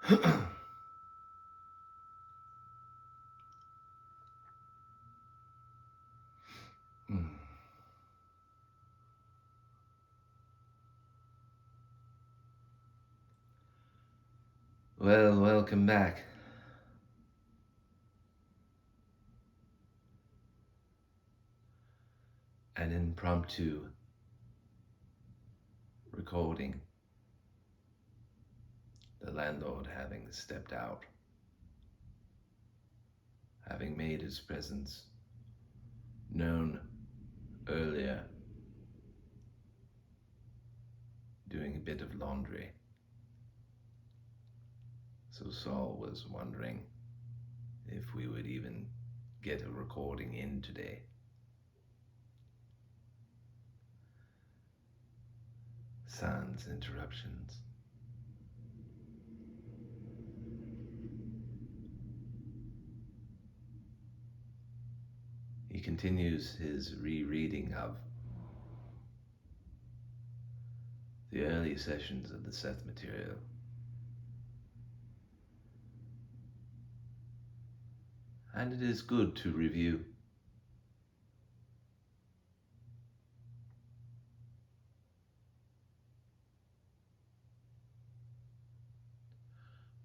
Well, welcome back. An impromptu recording, the landlord having stepped out, having made his presence known earlier, doing a bit of laundry. So Saul was wondering if we would even get a recording in today. Sans interruptions. He continues his rereading of the early sessions of the Seth material. And it is good to review.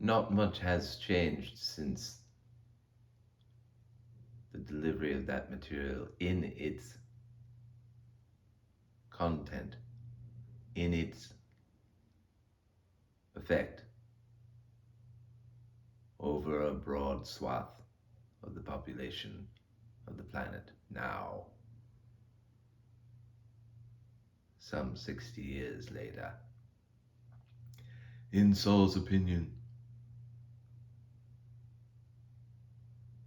Not much has changed since the delivery of that material in its content, in its effect over a broad swath of the population of the planet now, some 60 years later. In Saul's opinion,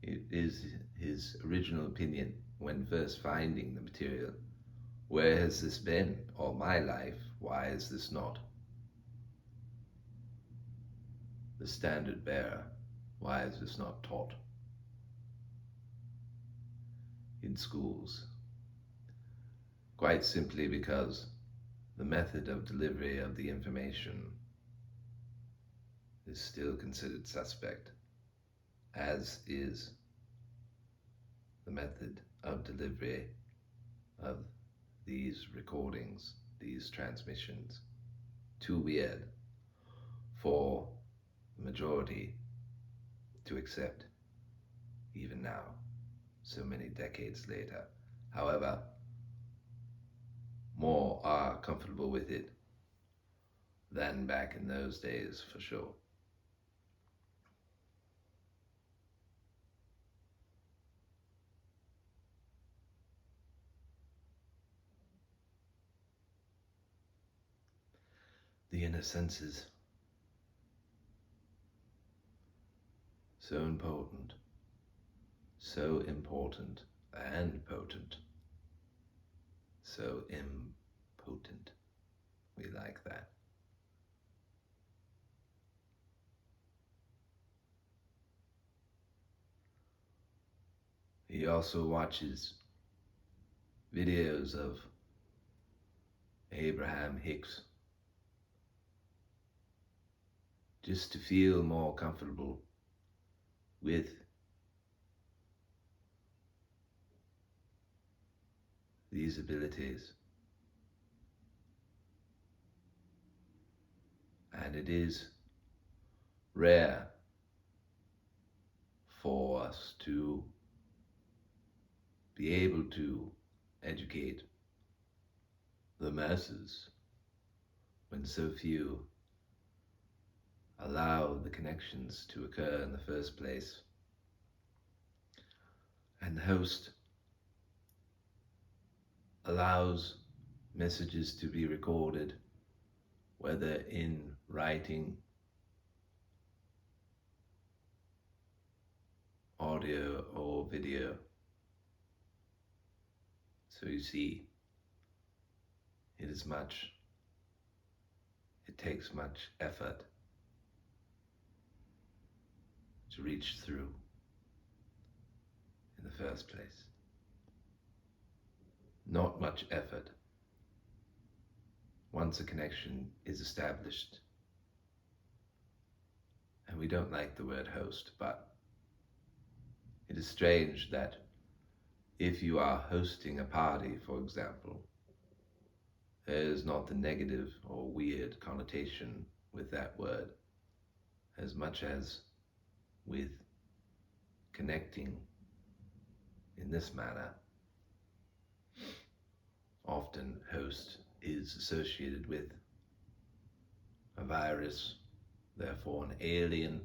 it is his original opinion when first finding the material. Where has this been all my life? Why is this not the standard bearer? Why is this not taught in schools? Quite simply because the method of delivery of the information is still considered suspect, as is the method of delivery of these recordings, these transmissions. Too weird for the majority to accept, even now, so many decades later. However, more are comfortable with it than back in those days, for sure. The inner senses, so important and potent, so impotent. We like that. He also watches videos of Abraham Hicks just to feel more comfortable with these abilities. And it is rare for us to be able to educate the masses when so few allow the connections to occur in the first place. And the host allows messages to be recorded, whether in writing, audio, or video. So you see, it takes much effort to reach through in the first place. Not much effort once a connection is established And we don't like the word host, but it is strange that if you are hosting a party, for example, there is not the negative or weird connotation with that word as much as with connecting in this manner. Often host is associated with a virus, therefore an alien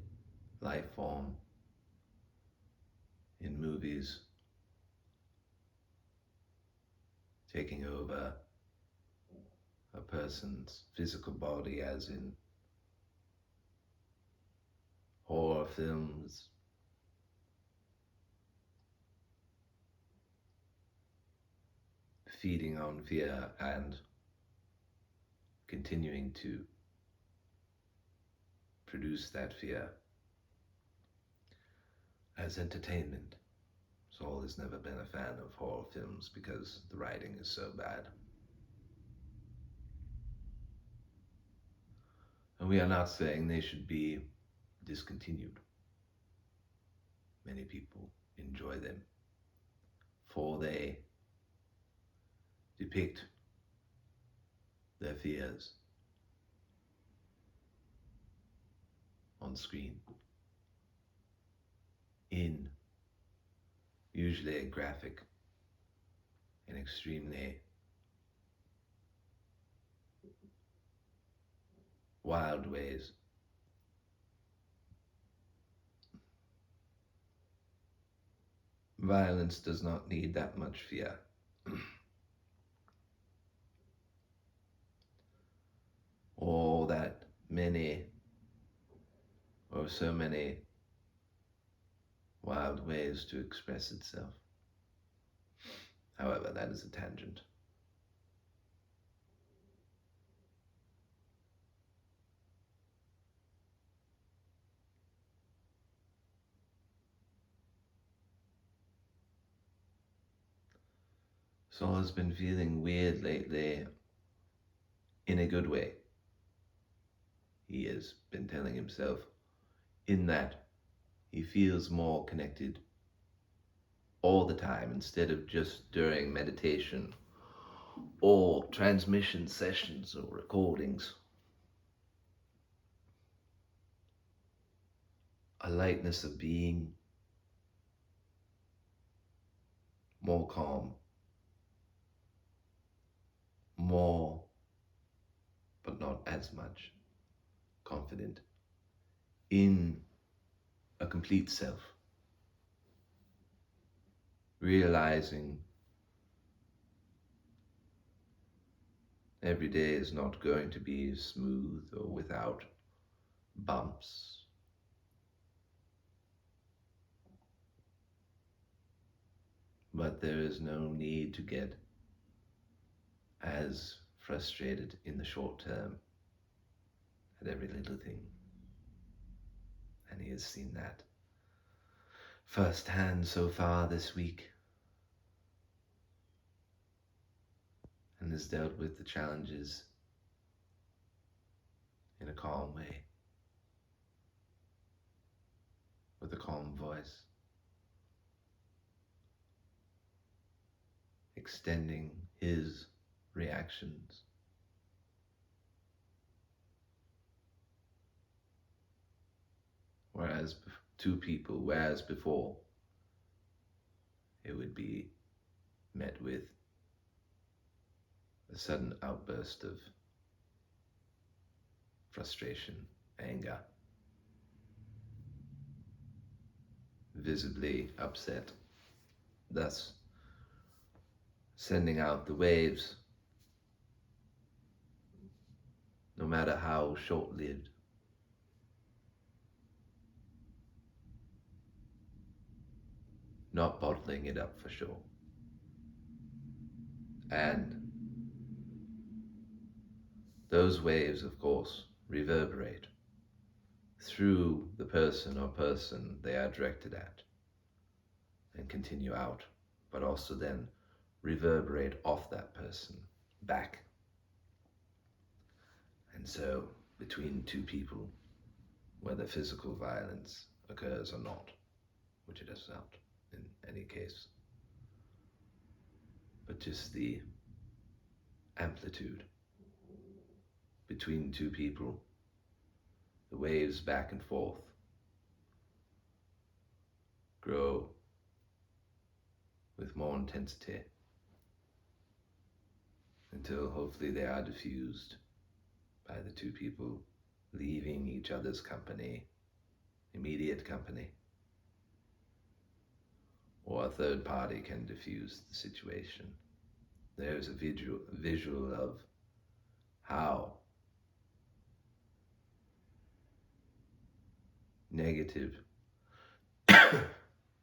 life form. In movies, taking over a person's physical body, as in horror films, feeding on fear and continuing to produce that fear as entertainment. Saul has never been a fan of horror films because the writing is so bad. And we are not saying they should be discontinued. Many people enjoy them, for they depict their fears on screen in usually a graphic and extremely wild ways. Violence does not need that much fear. Or that many or so many wild ways to express itself. However, that is a tangent. Saul has been feeling weird lately in a good way. He has been telling himself in that he feels more connected all the time instead of just during meditation or transmission sessions or recordings. A lightness of being, more calm, more, but not as much, confident in a complete self, realizing every day is not going to be smooth or without bumps. But there is no need to get as frustrated in the short term at every little thing. And he has seen that firsthand so far this week, and has dealt with the challenges in a calm way, with a calm voice, extending his reactions. Whereas before it would be met with a sudden outburst of frustration, anger, visibly upset, thus sending out the waves, no matter how short-lived. Not bottling it up for sure. And those waves, of course, reverberate through the person or person they are directed at and continue out, but also then reverberate off that person back. And so between two people, whether physical violence occurs or not, which it does not in any case, but just the amplitude between two people, the waves back and forth, grow with more intensity until hopefully they are diffused by the two people leaving each other's company, immediate company, or a third party can diffuse the situation. There's a visual of how negative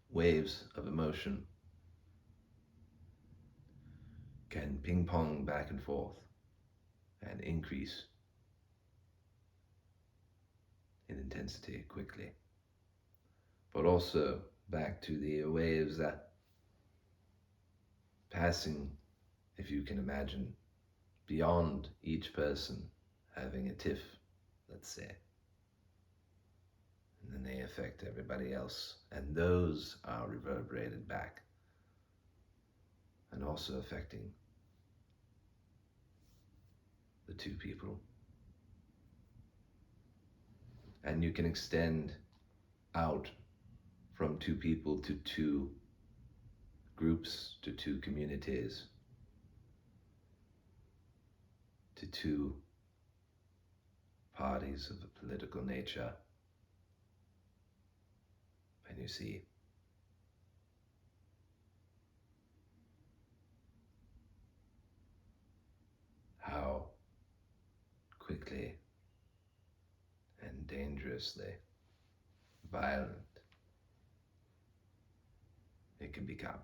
waves of emotion can ping pong back and forth and increase in intensity quickly. But also back to the waves that passing, if you can imagine, beyond each person having a tiff, let's say. And then they affect everybody else. And those are reverberated back and also affecting the two people. And you can extend out from two people to two groups, to two communities, to two parties of a political nature. And you see how quickly and dangerously violent it can become.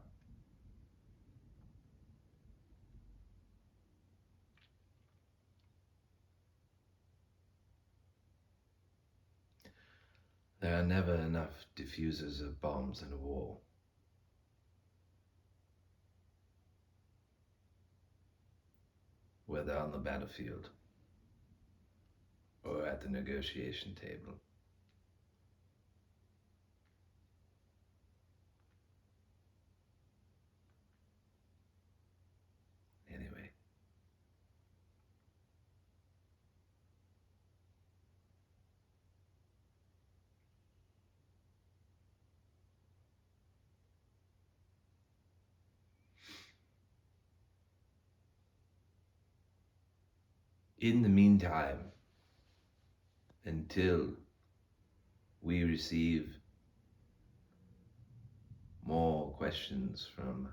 There are never enough diffusers of bombs in a war. Whether on the battlefield or at the negotiation table. Anyway, in the meantime, until we receive more questions from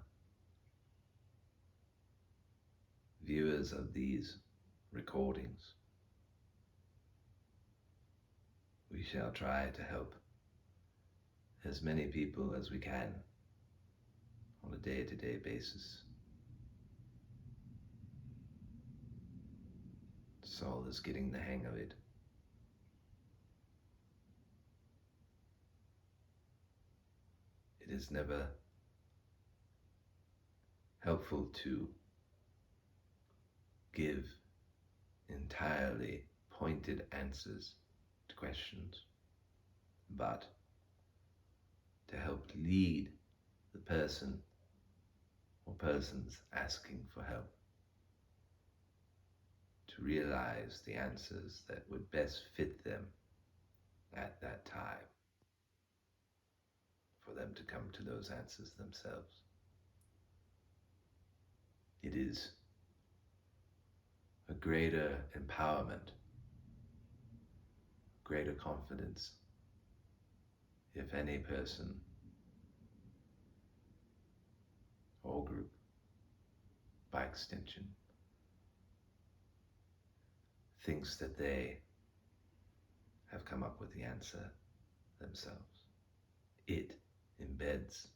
viewers of these recordings, we shall try to help as many people as we can on a day-to-day basis. Saul is getting the hang of it. It is never helpful to give entirely pointed answers to questions, but to help lead the person or persons asking for help to realize the answers that would best fit them at that time, for them to come to those answers themselves. It is a greater empowerment, greater confidence, if any person or group, by extension, thinks that they have come up with the answer themselves. It embeds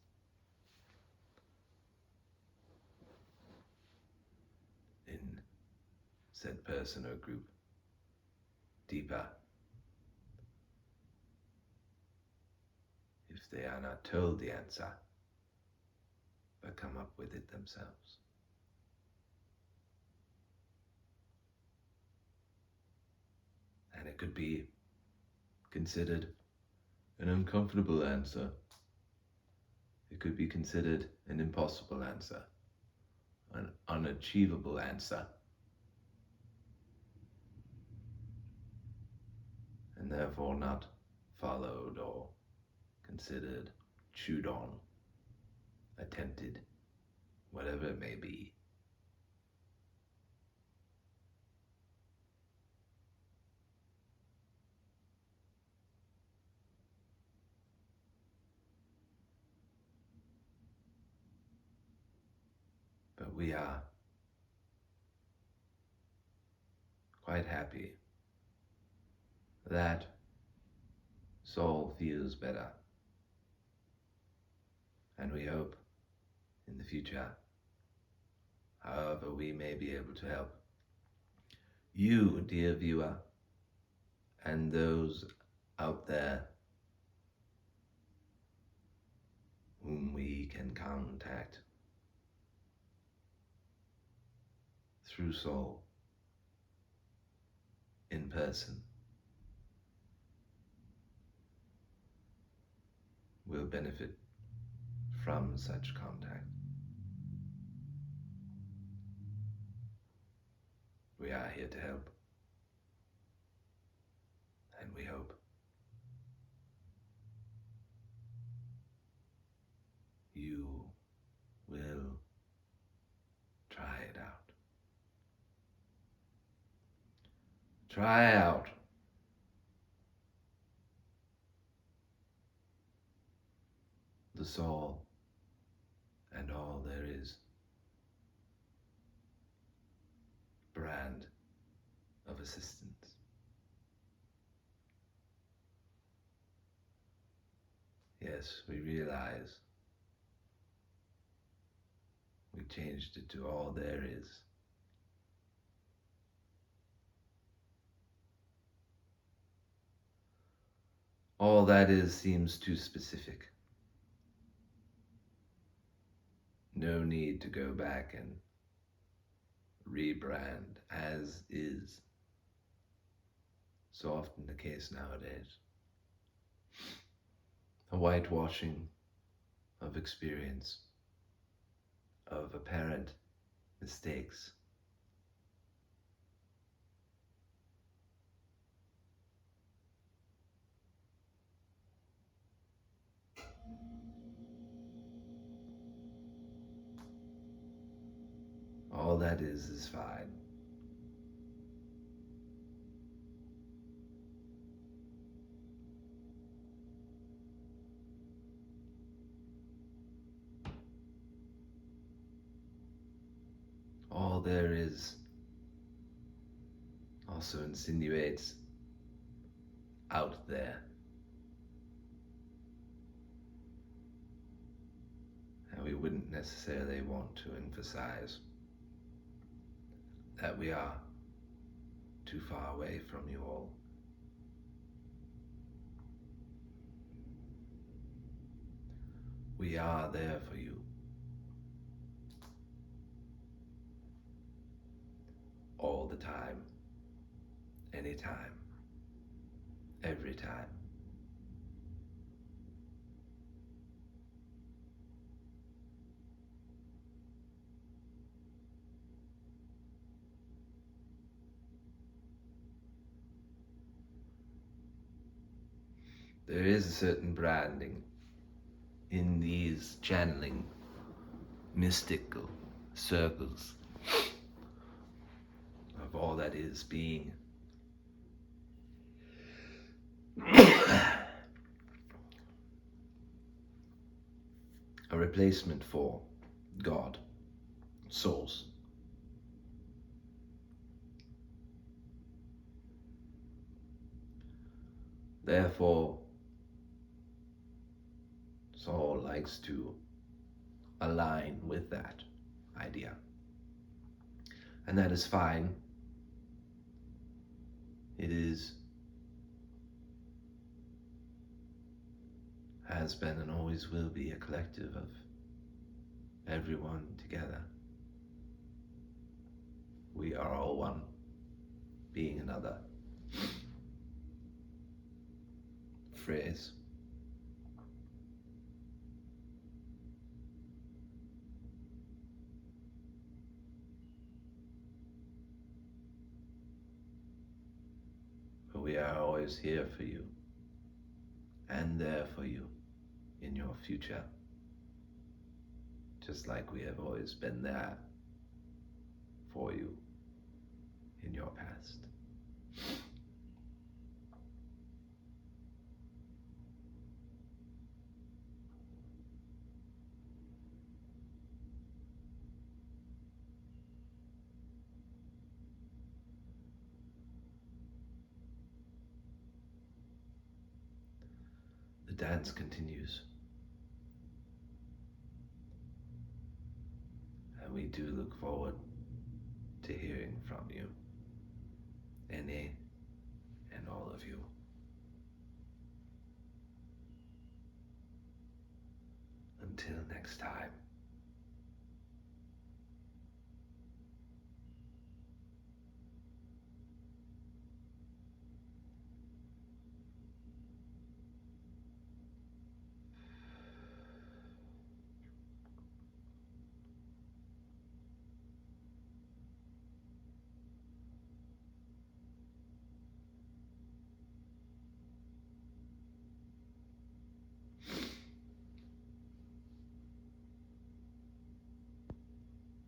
in said person or group deeper if they are not told the answer, but come up with it themselves. And it could be considered an uncomfortable answer. It could be considered an impossible answer, an unachievable answer, and therefore not followed or considered, chewed on, attempted, whatever it may be. But we are quite happy that soul feels better. And we hope in the future, however we may be able to help you, dear viewer, and those out there whom we can contact through soul, in person, will benefit from such contact. We are here to help, and we hope you will try it out. Try out the soul and all there is brand of assistance. Yes, we realize we changed it to all there is. All that is seems too specific. No need to go back and rebrand as is. So often the case nowadays. A whitewashing of experience, of apparent mistakes. All that is fine. All there is also insinuates out there. And we wouldn't necessarily want to emphasize that we are too far away from you all. We are there for you. All the time, anytime, every time. There is a certain branding in these channeling mystical circles of all that is being. A replacement for God, Source. Therefore, Saul likes to align with that idea. And that is fine. It is, has been and always will be a collective of everyone together. We are all one, being another. phrase. We are always here for you and there for you in your future, just like we have always been there for you in your past. The dance continues, and we do look forward to hearing from you, any and all of you. Until next time.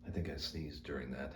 I think I sneezed during that.